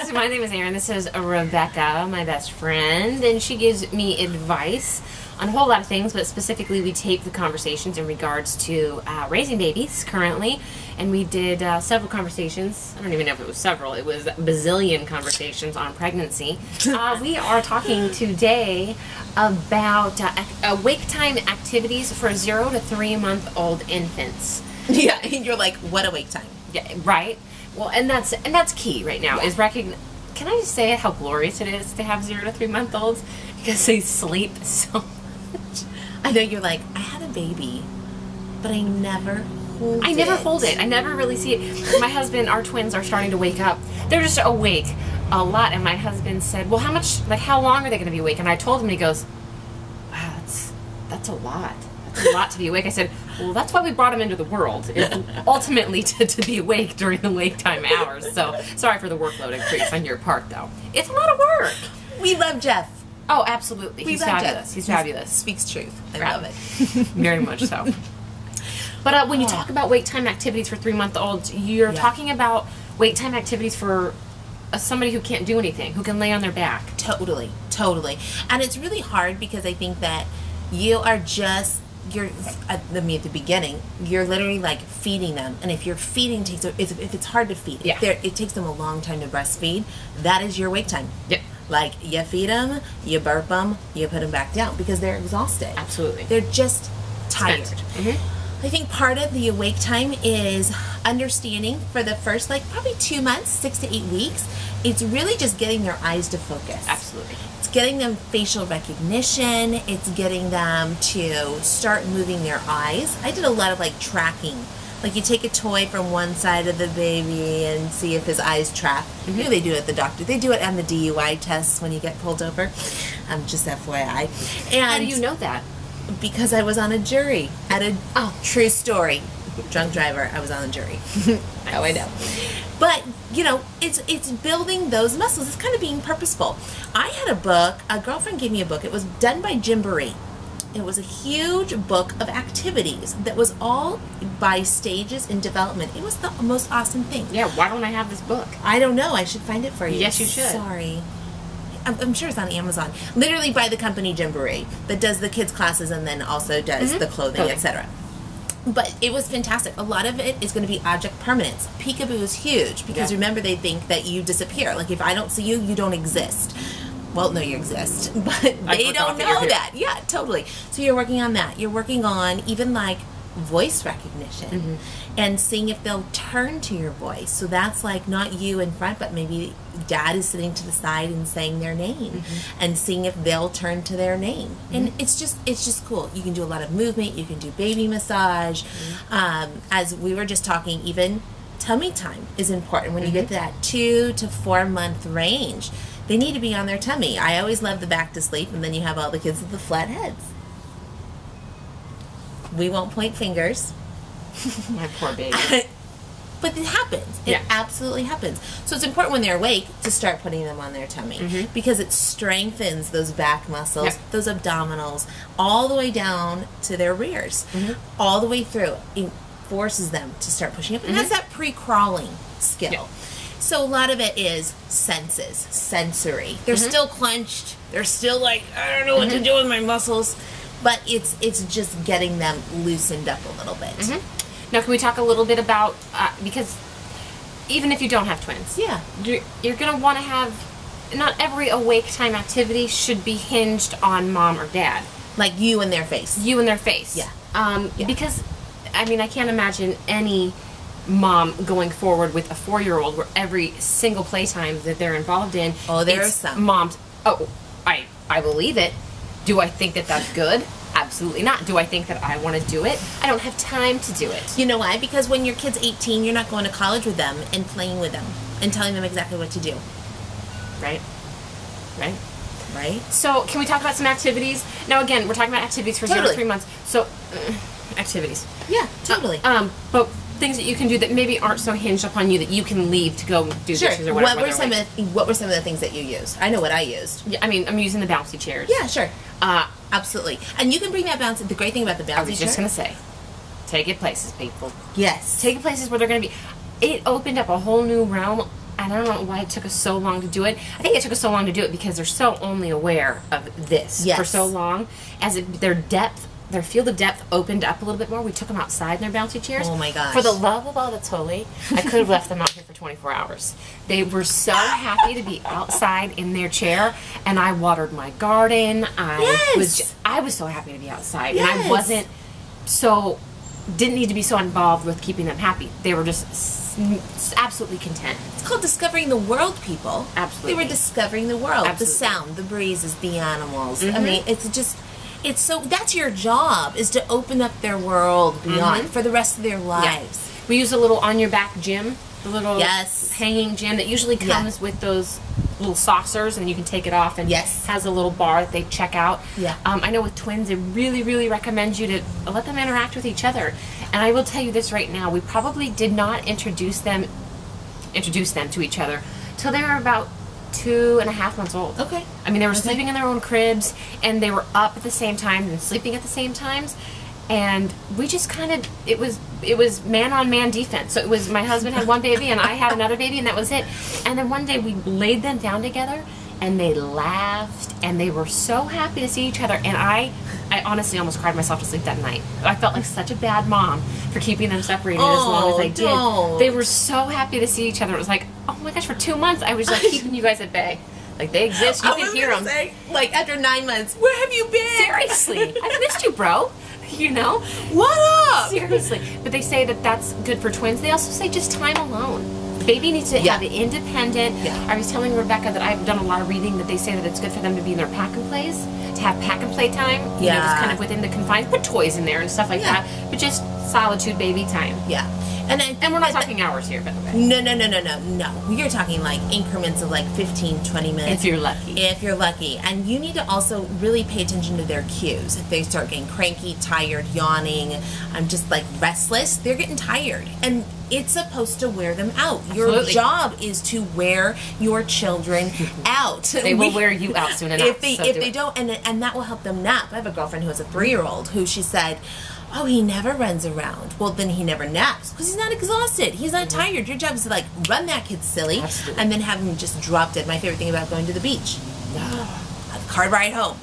guys, my name is Erin. This is Rebecca, my best friend, and she gives me advice on a whole lot of things, but specifically we tape the conversations in regards to raising babies currently, and we did several conversations. I don't even know if it was several. It was a bazillion conversations on pregnancy. We are talking today about wake time activities for 0 to 3 month old infants. Yeah, and you're like, what a wake time. Yeah, right. Well, and that's key right now, is recognize. Can I just say how glorious it is to have 0 to 3 month olds, because they sleep so much. I know you're like, I had a baby, but I never hold it. I never hold it. I never really see it. My husband, our twins, are starting to wake up. They're just awake a lot, and my husband said, well, how long are they going to be awake? And I told him, and he goes, wow, that's a lot. That's a lot to be awake. I said, well, that's why we brought him into the world, is ultimately to be awake during the wake time hours. So, sorry for the workload increase on your part, though. It's a lot of work. We love Jeff. Oh, absolutely. He's fabulous. He's fabulous. Speaks truth. I love it. Very much so. But when you talk about wake time activities for 3 month olds, you're talking about wake time activities for somebody who can't do anything, who can lay on their back. Totally. And it's really hard because I think that you are just... at the beginning, you're literally like feeding them, and if you're feeding if it's hard to feed, it takes them a long time to breastfeed, that is your wake time. Yep. Like, you feed them, you burp them, you put them back down because they're exhausted. Absolutely. They're just tired. I think part of the awake time is understanding for the first, like, probably 2 months, 6 to 8 weeks, it's really just getting their eyes to focus. Absolutely. It's getting them facial recognition. It's getting them to start moving their eyes. I did a lot of, like, tracking. Like, you take a toy from one side of the baby and see if his eyes track. You know, they do it at the doctor. They do it on the DUI tests when you get pulled over. Just FYI. And how do you know that? Because I was on a jury at a true story. Drunk driver, I was on the jury. How I know. But, you know, it's building those muscles. It's kind of being purposeful. I had a book, a girlfriend gave me a book. It was done by Jim Barry. It was a huge book of activities that was all by stages in development. It was the most awesome thing. Yeah, why don't I have this book? I don't know. I should find it for you. Yes, you should. Sorry. I'm sure it's on Amazon. Literally by the company Jim Barry that does the kids' classes and then also does the clothing, etc. But it was fantastic. A lot of it is going to be object permanence. Peekaboo is huge because remember, they think that you disappear. Like, if I don't see you, you don't exist. Well, no, you exist, but they don't know that. Yeah, totally. So you're working on that. You're working on even like voice recognition and seeing if they'll turn to your voice. So that's like not you in front, but maybe dad is sitting to the side and saying their name and seeing if they'll turn to their name. And it's just cool. You can do a lot of movement. You can do baby massage. As we were just talking, even tummy time is important when you get to that 2 to 4 month range. They need to be on their tummy. I always love the back to sleep, and then you have all the kids with the flat heads. We won't point fingers. My poor baby. But it happens. It absolutely happens. So it's important when they're awake to start putting them on their tummy because it strengthens those back muscles, those abdominals, all the way down to their rears, all the way through. It forces them to start pushing up. And that's that pre-crawling skill. Yeah. So a lot of it is sensory. They're still clenched. They're still like, I don't know what to do with my muscles. But it's just getting them loosened up a little bit. Now, can we talk a little bit about, because even if you don't have twins, you're going to want to have, not every awake time activity should be hinged on mom or dad. Like you and their face. You and their face. Yeah. Because, I mean, I can't imagine any mom going forward with a 4-year-old where every single playtime that they're involved in, there are some moms. Oh, I believe it. Do I think that that's good? Absolutely not. Do I think that I want to do it? I don't have time to do it. You know why? Because when your kid's 18, you're not going to college with them and playing with them and telling them exactly what to do. Right. Right? So, can we talk about some activities? Now, again, we're talking about activities for 0 to 3 months. So, activities. Yeah, totally. But things that you can do that maybe aren't so hinged upon you that you can leave to go do dishes or whatever. What were some of the things that you used? I know what I used. Yeah, I mean, I'm using the bouncy chairs. Yeah, sure. Absolutely. And you can bring that bouncy. The great thing about the bouncy chair. I was just going to say, take it places, people. Yes. Take it places where they're going to be. It opened up a whole new realm I don't know why it took us so long to do it. I think it took us so long to do it because they're so only aware of this for so long. As their field of depth opened up a little bit more. We took them outside in their bouncy chairs. Oh my gosh. For the love of all that's holy, I could have left them out here for 24 hours. They were so happy to be outside in their chair, and I watered my garden. I was so happy to be outside, and I wasn't didn't need to be so involved with keeping them happy. They were just absolutely content. It's called discovering the world, people. Absolutely. They were discovering the world. Absolutely. The sound, the breezes, the animals. I mean, it's so, that's your job, is to open up their world beyond for the rest of their lives. Yeah. We use a little on your back gym, the little hanging gym that usually comes with those little saucers, and you can take it off, and has a little bar that they check out. I know with twins, they really, really recommend you to let them interact with each other. And I will tell you this right now, we probably did not introduce them to each other till they were about 2.5 months old. Okay. I mean, they were sleeping in their own cribs, and they were up at the same time and sleeping at the same times. And we just kind of, it was man-on-man defense. So it was, my husband had one baby, and I had another baby, and that was it. And then one day we laid them down together, and they laughed, and they were so happy to see each other. And I honestly almost cried myself to sleep that night. I felt like such a bad mom for keeping them separated as long as I did. They were so happy to see each other. It was like, oh my gosh, for 2 months I was like keeping you guys at bay. Like, they exist, you can hear them. Say, like, after 9 months, where have you been? Seriously, I've missed you, bro. You know? What up? Seriously. But they say that that's good for twins. They also say just time alone. Baby needs to have it independent. I was telling Rebecca that I've done a lot of reading that they say that it's good for them to be in their pack and plays, to have pack and play time. You know, just kind of within the confines. Put toys in there and stuff like that. But just solitude baby time. And we're not talking hours here, by the way. No. You're talking like increments of like 15, 20 minutes. If you're lucky. If you're lucky. And you need to also really pay attention to their cues. If they start getting cranky, tired, yawning, just like restless, they're getting tired. And it's supposed to wear them out. Your job is to wear your children out. They will wear you out soon enough. If they don't, and that will help them nap. I have a girlfriend who has a 3-year-old who she said, oh, he never runs around. Well, then he never naps because he's not exhausted. He's not tired. Your job is to, like, run that kid silly and then have him just drop dead. My favorite thing about going to the beach. A car ride home.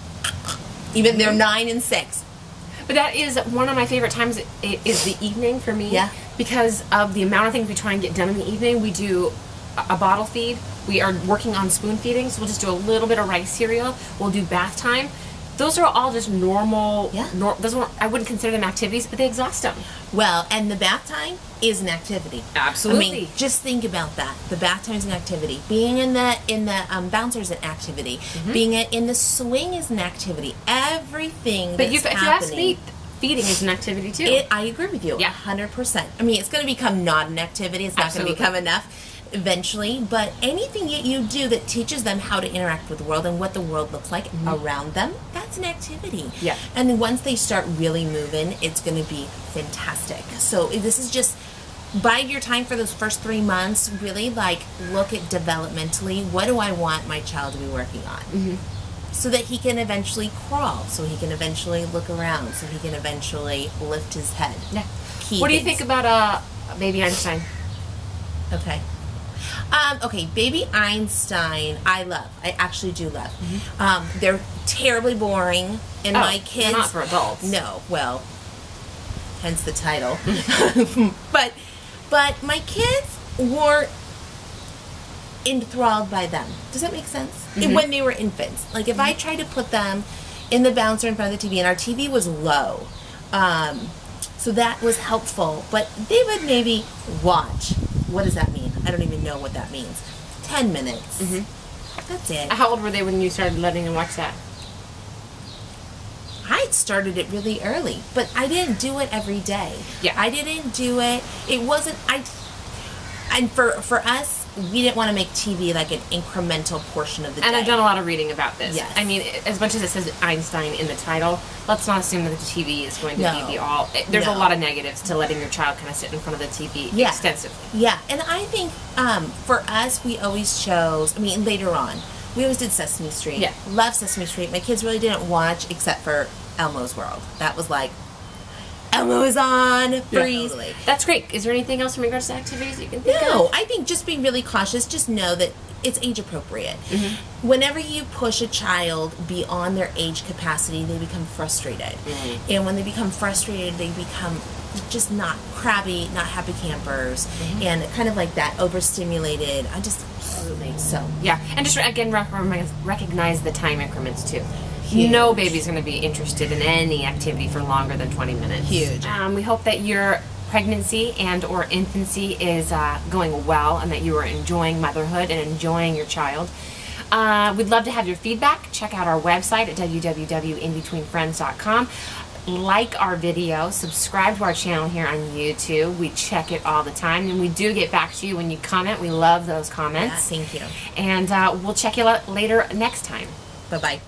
Even they're 9 and 6. But that is one of my favorite times is the evening for me. Because of the amount of things we try and get done in the evening. We do a bottle feed. We are working on spoon feeding, so we'll just do a little bit of rice cereal. We'll do bath time. Those are all just normal. Those are, I wouldn't consider them activities, but they exhaust them. Well, and the bath time is an activity. Absolutely. I mean, just think about that. The bath time is an activity. Being in the bouncer is an activity. Being in the swing is an activity. Everything. But if you ask me, feeding is an activity too. I agree with you. 100%. I mean, it's going to become not an activity. It's not going to become enough eventually, but anything that you do that teaches them how to interact with the world and what the world looks like around them, that's an activity. And then once they start really moving, it's going to be fantastic. So this is just, bide your time for those first 3 months. Really, like, look at developmentally, what do I want my child to be working on? So that he can eventually crawl, so he can eventually look around, so he can eventually lift his head. What do you think about Baby Einstein? Okay, Baby Einstein, I actually do love. They're terribly boring, and my kids... they're not for adults. No, well, hence the title. but my kids were enthralled by them. Does that make sense? When they were infants. Like, if I tried to put them in the bouncer in front of the TV, and our TV was low, so that was helpful, but they would maybe watch. What does that mean? I don't even know what that means. 10 minutes. That's it. How old were they when you started letting them watch that? I started it really early, but I didn't do it every day. I didn't do it. It wasn't, and for us, we didn't want to make TV like an incremental portion of the day. And I've done a lot of reading about this. I mean, as much as it says Einstein in the title, let's not assume that the TV is going to be the all. There's a lot of negatives to letting your child kind of sit in front of the TV extensively. And I think for us, we always chose, I mean, later on, we always did Sesame Street. Love Sesame Street. My kids really didn't watch except for Elmo's World. That was like, Amazon, freeze. Totally. That's great. Is there anything else in regards to activities you can think of? No, I think just be really cautious. Just know that it's age appropriate. Whenever you push a child beyond their age capacity, they become frustrated. And when they become frustrated, they become just not crabby, not happy campers, and kind of like that overstimulated. So yeah, and just again recognize the time increments too. Huge. No baby's going to be interested in any activity for longer than 20 minutes. Huge. We hope that your pregnancy and or infancy is going well, and that you are enjoying motherhood and enjoying your child. We'd love to have your feedback. Check out our website at www.inbetweenfriends.com. Like our video, subscribe to our channel here on YouTube. We check it all the time, and we do get back to you when you comment. We love those comments. Yeah, thank you. And we'll check you out later next time. Bye-bye.